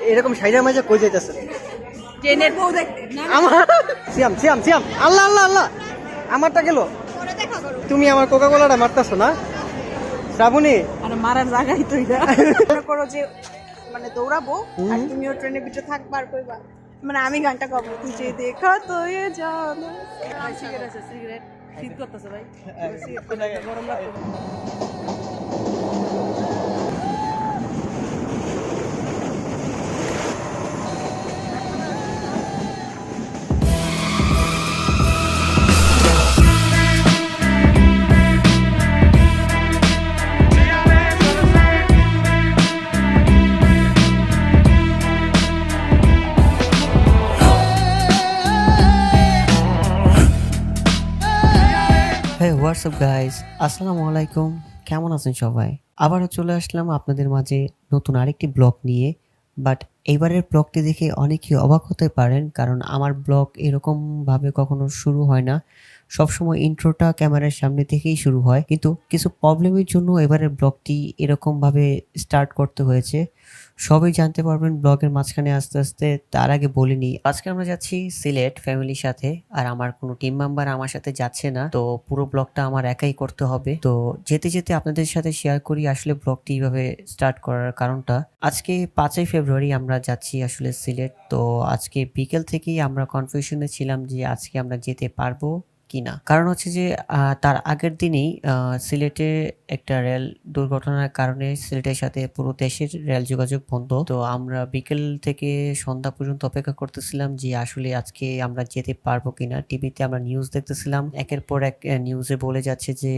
এরকম সাইডের মাঝে কই যাইতেছে? ট্রেনের বউ দেখতে না আমার সিয়াম সিয়াম সিয়াম, আল্লাহ আল্লাহ আল্লাহ, আমারটা গেল। পরে দেখা করো। তুমি আমার কোকা কোলাটা মারতেছো না শ্রাবণী? আর মারার জায়গাই তো এটা। মনে করো যে মানে দৌড়াবো আর তুমিও ট্রেনের ভিতরে থাকবা আর কইবা মানে আমি গানটা গাবো তুই দেখা তো এ জানো। সিগারেট আছে, সিগারেট শীত করতেছে ভাই, গরম লাগতো। হ্যাঁ, হোয়াটসঅ্যাপ গাইস, আসসালামু আলাইকুম। কেমন আছেন সবাই? আবারও চলে আসলাম আপনাদের মাঝে নতুন আরেকটি ব্লগ নিয়ে। বাট এইবারের ব্লগটি দেখে অনেকেই অবাক হতে পারেন, কারণ আমার ব্লগ এরকমভাবে কখনো শুরু হয় না। সবসময় ইন্ট্রোটা ক্যামেরার সামনে থেকেই শুরু হয়, কিন্তু কিছু প্রবলেমের জন্য এবারের ব্লগটি এরকমভাবে স্টার্ট করতে হয়েছে। সবই জানতে পারবেন ব্লগের মাঝখানে আস্তে আস্তে। তার আগে বলিনি, আজকে আমরা যাচ্ছি সিলেট ফ্যামিলির সাথে, আর আমার কোনো টিম মেম্বার আমার সাথে যাচ্ছে না, তো পুরো ব্লগটা আমার একাই করতে হবে। তো যেতে যেতে আপনাদের সাথে শেয়ার করি আসলে ব্লগটি এইভাবে স্টার্ট করার কারণটা। আজকে 5ই ফেব্রুয়ারি আমরা যাচ্ছি আসলে সিলেট। তো আজকে বিকেল থেকেই আমরা কনফিউশনে ছিলাম যে আজকে আমরা যেতে পারবো কিনা। কারণ হচ্ছে যে তার আগের দিনেই সিলেটে একটা রেল দুর্ঘটনার কারণে সিলেটের সাথে পুরো দেশের রেল যোগাযোগ বন্ধ। তো আমরা বিকেল থেকে সন্ধ্যা পর্যন্ত অপেক্ষা করতেছিলাম যে আসলে আজকে আমরা যেতে পারবো কিনা। টিভিতে আমরা নিউজ দেখতেছিলাম, একের পর এক নিউজে বলে যাচ্ছে যে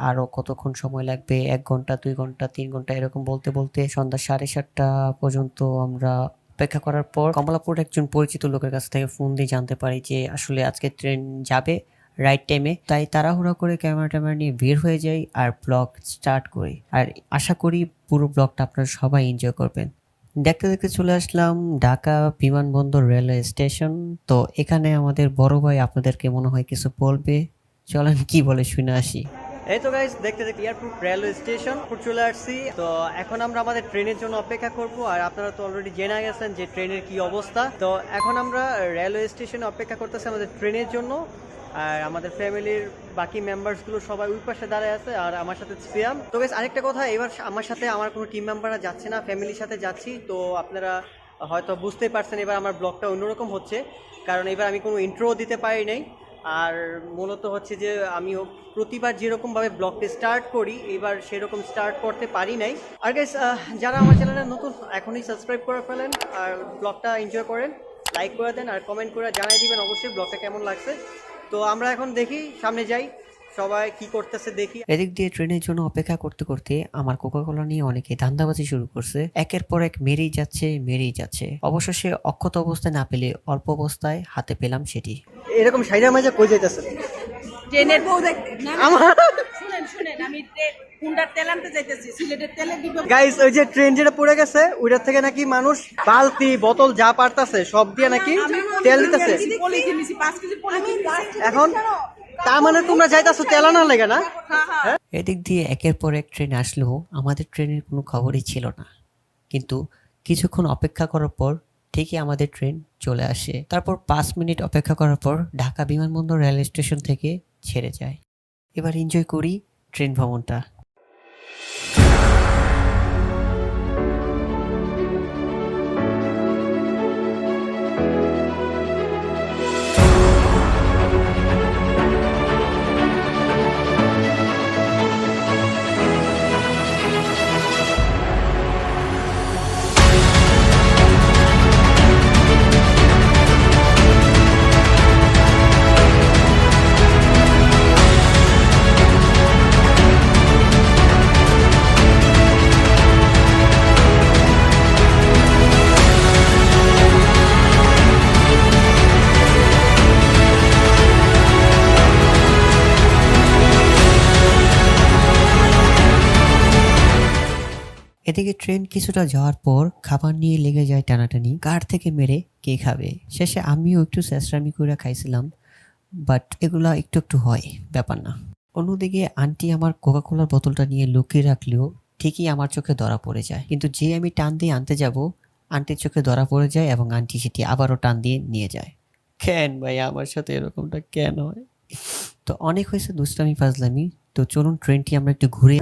আরো কতক্ষণ সময় লাগবে, 1 ঘন্টা 2 ঘন্টা 3 ঘন্টা এরকম বলতে বলতে সন্ধ্যা 7:30 পর্যন্ত আমরা অপেক্ষা করার পর কমলাপুর একজন পরিচিত লোকের কাছ থেকে ফোন দিয়ে জানতে পারি যে আসলে আজকে ট্রেন যাবে রাইট টাইমে। তাই তাড়াহুড়া করে ক্যামেরা নিয়ে বের হয়ে যাই আর ব্লগ স্টার্ট করি। আর আশা করি পুরো ব্লগটা আপনারা সবাই এনজয় করবেন। দেখতে দেখতে চলে আসলাম ঢাকা বিমানবন্দর রেলওয়ে স্টেশন। তো এখানে আমাদের বড় ভাই আপনাদেরকে মনে হয় কিছু বলবে, চলেন কি বলে শুনে আসি। এই তো গাইস, দেখতে দেখতে এয়ারপোর্ট রেলওয়ে স্টেশন চলে আসছি। তো এখন আমরা আমাদের ট্রেনের জন্য অপেক্ষা করব। আর আপনারা তো অলরেডি জেনে গেছেন যে ট্রেনের কি অবস্থা। তো এখন আমরা রেলওয়ে স্টেশনে অপেক্ষা করতেছি আমাদের ট্রেনের জন্য। আর আমাদের ফ্যামিলির বাকি মেম্বারসগুলো সবাই ওই পাশে দাঁড়ায় আছে, আর আমার সাথে সিয়াম। তো গাইস, আরেকটা কথা, এবার আমার সাথে আমার কোনো টিম মেম্বাররা যাচ্ছে না, ফ্যামিলির সাথে যাচ্ছি। তো আপনারা হয়তো বুঝতেই পারছেন এবার আমার ব্লগটা অন্যরকম হচ্ছে, কারণ এবার আমি কোনো ইন্ট্রো দিতে পারি নাই। আর মূলত হচ্ছে যে আমি প্রতিবার যেরকমভাবে ব্লগটা স্টার্ট করি এবার সেরকম স্টার্ট করতে পারি নাই। আর গাইস, যারা আমার চ্যানেলে নতুন এখনই সাবস্ক্রাইব করে ফেলেন আর ব্লগটা এনজয় করেন, লাইক করে দেন আর কমেন্ট করে জানাই দিবেন অবশ্যই ব্লগটা কেমন লাগছে। তো আমরা এখন দেখি, সামনে যাই, সবাই কি করতেছে দেখি। এদিক দিয়ে ট্রেনের জন্য অপেক্ষা করতে করতে আমার কোকা কোলা নিয়ে অনেকে ধান্দাবাজি শুরু করছে। একের পর এক মেরেই যাচ্ছে। অবশেষে অক্ষত অবস্থায় না পেলে অল্প অবস্থায় হাতে পেলাম সেটি। এরকম সাইডের মাঝে কই যাইতেছে? ট্রেনের বউ দেখতে না আমার শুনেন আমি হুন্ডার তেল আনতে যাইতেছি, সিলেটের তেলে দিব। গাইস, ওই যে ট্রেন যেটা পড়ে গেছে ওইটার থেকে নাকি মানুষ বালতি বোতল যা পারতাছে সব দিয়ে নাকি তেল দিতেছে। 5 কেজি পলিথিন এখন তার মানে তোমরা যাইতাছো তেল আনার লেগে না? এদিক দিয়ে একের পর এক ট্রেন আসলেও আমাদের ট্রেনের কোনো খবরই ছিল না। কিন্তু কিছুক্ষণ অপেক্ষা করার পর ঠিকই আমাদের ট্রেন চলে আসে। তারপর 5 মিনিট অপেক্ষা করার পর ঢাকা বিমানবন্দর রেল স্টেশন থেকে ছেড়ে যায়। এবার এনজয় করি ট্রেন ভ্রমণটা। এদিকে ট্রেন কিছুটা যাওয়ার পর খাবার নিয়ে লেগে যায় টানাটানি, কার থেকে মেরে কে খাবে। শেষে আমিও একটু চেষ্টামি করে খাইছিলাম, বাট এগুলা একটু একটু হয়, ব্যাপার না। অন্যদিকে আন্টি আমার কোকা কোলার বোতলটা নিয়ে লুকিয়ে রাখলেও ঠিকই আমার চোখে ধরা পড়ে যায়। কিন্তু যে আমি টান দিয়ে আনতে যাব আন্টির চোখে ধরা পড়ে যায় এবং আন্টি সেটি আবারও টান দিয়ে নিয়ে যায়। কেন ভাই আমার সাথে এরকমটা কেন হয়? তো অনেক হয়েছে দুষ্টামি ফাজলামি, তো চলুন ট্রেনটি আমরা একটু ঘুরে।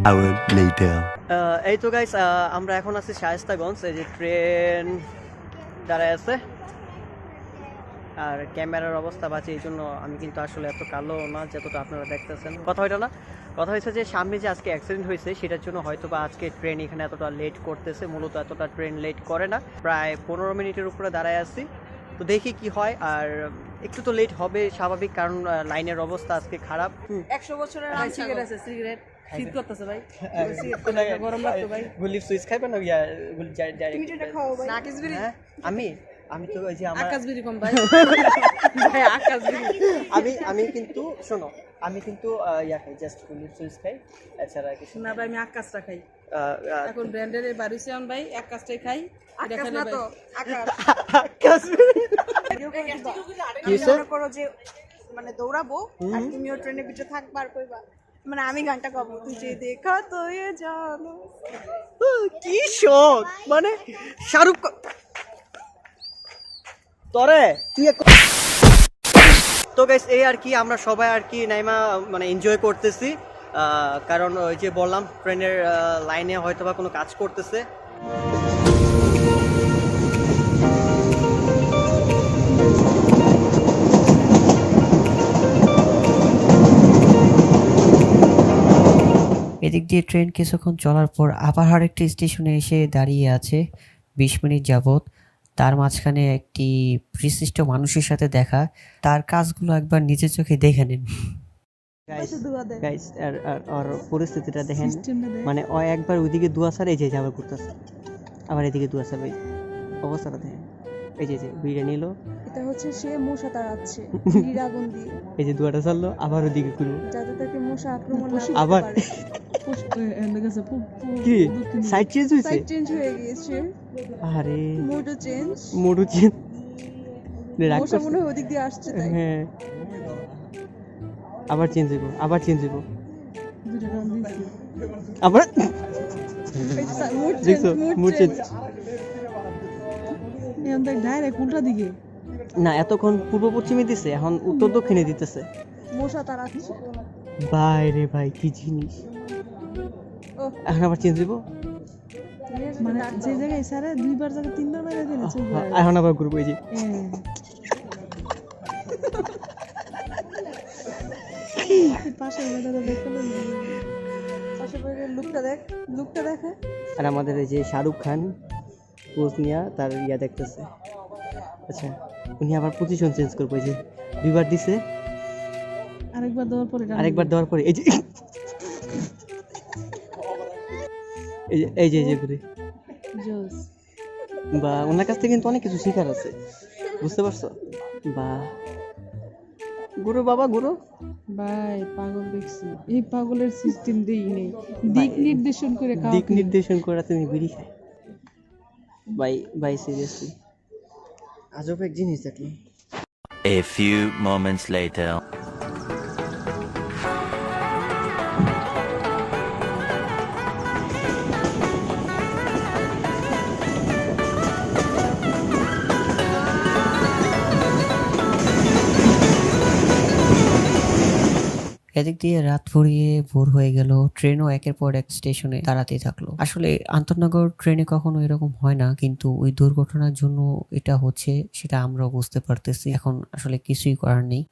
hour later. এই তো গাইস, আমরা এখন আছি শায়েস্তাগঞ্জ। এই যে ট্রেন দাঁড়ায় আছে, আর ক্যামেরার অবস্থা বাজে, এই জন্য আমি কিন্তু আসলে এত কালো না যতটা আপনারা দেখতেছেন। কথা হইটা না, কথা হয়েছে যে সামনে যে আজকে অ্যাক্সিডেন্ট হয়েছে সেটার জন্য হয়তো বা আজকে ট্রেন এখানে এতটা লেট করতেছে। মূলত এতটা ট্রেন লেট করে না, প্রায় 15 মিনিটের উপরে দাঁড়ায় আছি। তো দেখি কি হয়, আর একটু তো লেট হবে স্বাভাবিক, কারণ লাইনের অবস্থা আজকে খারাপ। 100 বছরের সিগারেট আছে, সিগারেট শীত করতেছে ভাই, গরম লাগতো ভাই। গুলি সুইচ খাইবেন না? গুলি তুমি যেটা খাও ভাই, আকাশ বিড়ি। আমি তো ওই যে আমার আকাশ বিড়ি কম ভাই, ভাই আকাশ বিড়ি। আমি কিন্তু শোনো, আমি কিন্তু ইয়া খাই, জাস্ট গুলি সুইচ খাই, এছাড়া কিছু না ভাই, আমি আকাশটা খাই। না। এখন ব্র্যান্ডের বাড়িছে আম ভাই, আকাশটাই খাই। এটা খেলে তো আকাশ আকাশ কি মনে করো যে মানে দৌড়াবো আর তুমিও ট্রেনের ভিতরে থাকবা আর কইবা, মানে আমি গানটা গাবো, তুই যে দেখা তো এ জানো। কি শখ, মানে শাহরুখ তরে তুই তো গাইস, এই আর কি আমরা সবাই আর কি নাইমা মানে এনজয় করতেছি, কারণ ওই যে বললাম ট্রেনের লাইনে হয়তো বা কোনো কাজ করতেছে। এদিক দিয়ে ট্রেন কিছুক্ষণ চলার পর আবার আরেকটি স্টেশনে এসে দাঁড়িয়ে আছে 20 মিনিট যাবত। তার মাঝখানে একটি বিশিষ্ট মানুষের সাথে দেখা, তার কাজগুলো একবার নিজের চোখে দেখে নিন। গাইস আর পরিস্থিতিটা দেখেন, মানে ও একবার ওইদিকে দুয়া ছাড়ে এই যে আবার ঘুরতেছে, আবার এদিকে দুয়া ছাড়বে, অবস্থাটা দেখেন। এই যে বিড়ে নিল, এটা হচ্ছে সে মশা তাড়াচ্ছে বিড়ির আগুন দিয়ে, এই যে দুয়াটা ছাড়লো, আবার ওইদিকে ঘুরবো, যাতে তাকে মশা আক্রমণ না আবার করে। কি সাইড চেঞ্জ হয়েছে? সাইড চেঞ্জ হয়ে গিয়েছে, আরে মোডও চেঞ্জ, মোড়ু চেঞ্জ, রাগ মশা করছে। মনে হয় ওদিক দিয়ে আসছে তাই। হ্যাঁ, আবার চেঞ্জ হইব, আবার চেঞ্জ হইব, দুটো রান দিয়েছি, আবার মুড দেখছো চেঞ্জ, মুড চেঞ্জ। এখন দেখ ডাইরেক্ট উল্টা দিকে না, এতক্ষণ পূর্ব পশ্চিমে দিছে, এখন উত্তর দক্ষিণে দিতেছে। মশা তাড়াচ্ছে। ভাই রে ভাই, কি জিনিস! ও এখন আবার চেঞ্জ হইব, মানে যে জায়গায় সারা দুইবার জায়গা তিনবার মেরে দিয়েছে, এখন আবার ঘুরবো। এই যে পাশে মেয়েটা দেখতে পাশে লুকটা দেখ, লুকটা দেখে। আর আমাদের এই যে শাহরুখ খান পোজ নিয়া তার ইয়া দেখতেছে। আচ্ছা, উনি আবার পজিশন চেঞ্জ করবো। এই যে দুইবার দিছে, আরেকবার দেওয়ার পরে আরেকবার দেওয়ার পরে এই যে এই যে ঘুরে, জোস। বা ওনার কাছ থেকে কিন্তু অনেক কিছু শেখার আছে, বুঝতে পারছো? বা গুরু বাবা গুরু ভাই পাগল দেখছি, এই পাগলের সিস্টেম দেই নেই, দিক নির্দেশন করে দিক নির্দেশন করে তুমি বিড়ি খায়। বাই সিরিয়াসলি আজব এক জিনিস দেখলাম। A few moments later. এদিক দিয়ে রাত ফুরিয়ে ভোর হয়ে গেল, ট্রেনও একের পর এক স্টেশনে দাঁড়াতেই থাকলো। আসলে আন্তনগর ট্রেনে কখনো এরকম হয় না, কিন্তু ওই দুর্ঘটনার জন্য এটা হচ্ছে সেটা আমরাও বুঝতে পারতেছি। এখন আসলে কিছুই করার নেই।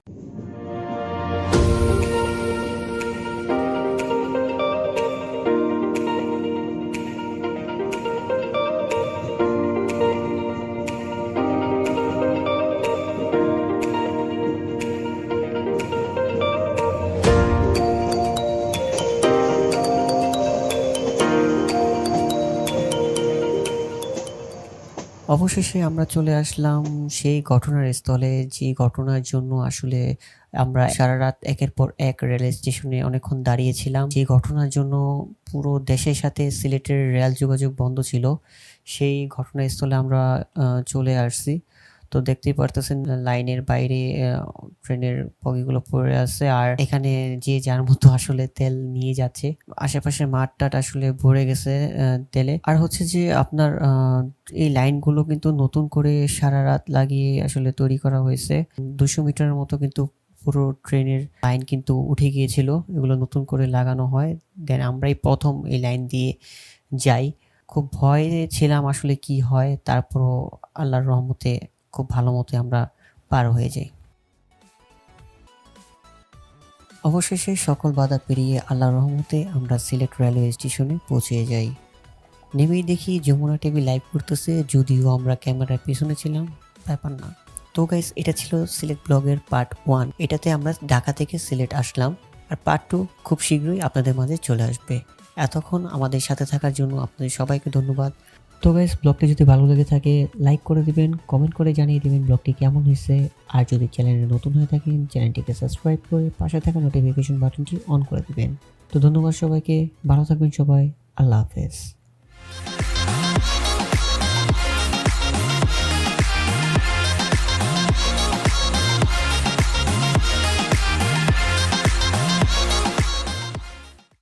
অবশেষে আমরা চলে আসলাম সেই ঘটনার স্থলে, যে ঘটনার জন্য আসলে আমরা সারা রাত একের পর এক রেল স্টেশনে অনেকক্ষণ দাঁড়িয়েছিলাম। যে ঘটনার জন্য পুরো দেশের সাথে সিলেটের রেল যোগাযোগ বন্ধ ছিল, সেই ঘটনাস্থলে আমরা চলে আসছি। তো দেখতেই পারতেছেন লাইনের বাইরে ট্রেনের বগিগুলো পড়ে আছে, আর এখানে যে যার মতো আসলে তেল নিয়ে যাচ্ছে। আশেপাশে মাঠ টাট আসলে ভরে গেছে তেলে। আর হচ্ছে যে আপনার এই লাইনগুলো কিন্তু নতুন করে সারা রাত লাগিয়ে আসলে তৈরি করা হয়েছে। 200 মিটারের মতো কিন্তু পুরো ট্রেনের লাইন কিন্তু উঠে গিয়েছিল, এগুলো নতুন করে লাগানো হয়। দেন আমরাই প্রথম এই লাইন দিয়ে যাই। খুব ভয়ে ছিলাম আসলে কি হয়, তারপরও আল্লাহর রহমতে খুব ভালো মতো আমরা পার হয়ে যাই। অবশেষে সকল বাধা পেরিয়ে আল্লাহর রহমতে আমরা সিলেট রেলওয়ে স্টেশনে পৌঁছে যাই। নেমেই দেখি যমুনা টিভি লাইভ করতেছে, যদিও আমরা ক্যামেরার পিছনে ছিলাম, ব্যাপার না। তো গাইস, এটা ছিল সিলেট ব্লগের পার্ট 1। এটাতে আমরা ঢাকা থেকে সিলেট আসলাম, আর পার্ট 2 খুব শীঘ্রই আপনাদের মাঝে চলে আসবে। এতক্ষণ আমাদের সাথে থাকার জন্য আপনাদের সবাইকে ধন্যবাদ। তো গাইস, ব্লগটি যদি ভালো লেগে থাকে লাইক করে দিবেন, কমেন্ট করে জানিয়ে দিবেন ব্লগটি কেমন হয়েছে। আর যদি চ্যানেলে নতুন হয়ে থাকেন চ্যানেলটিকে সাবস্ক্রাইব করে পাশে থাকা নোটিফিকেশন বাটনটি অন করে দিবেন। তো ধন্যবাদ সবাইকে, ভালো থাকবেন সবাই, আল্লাহ হাফেজ।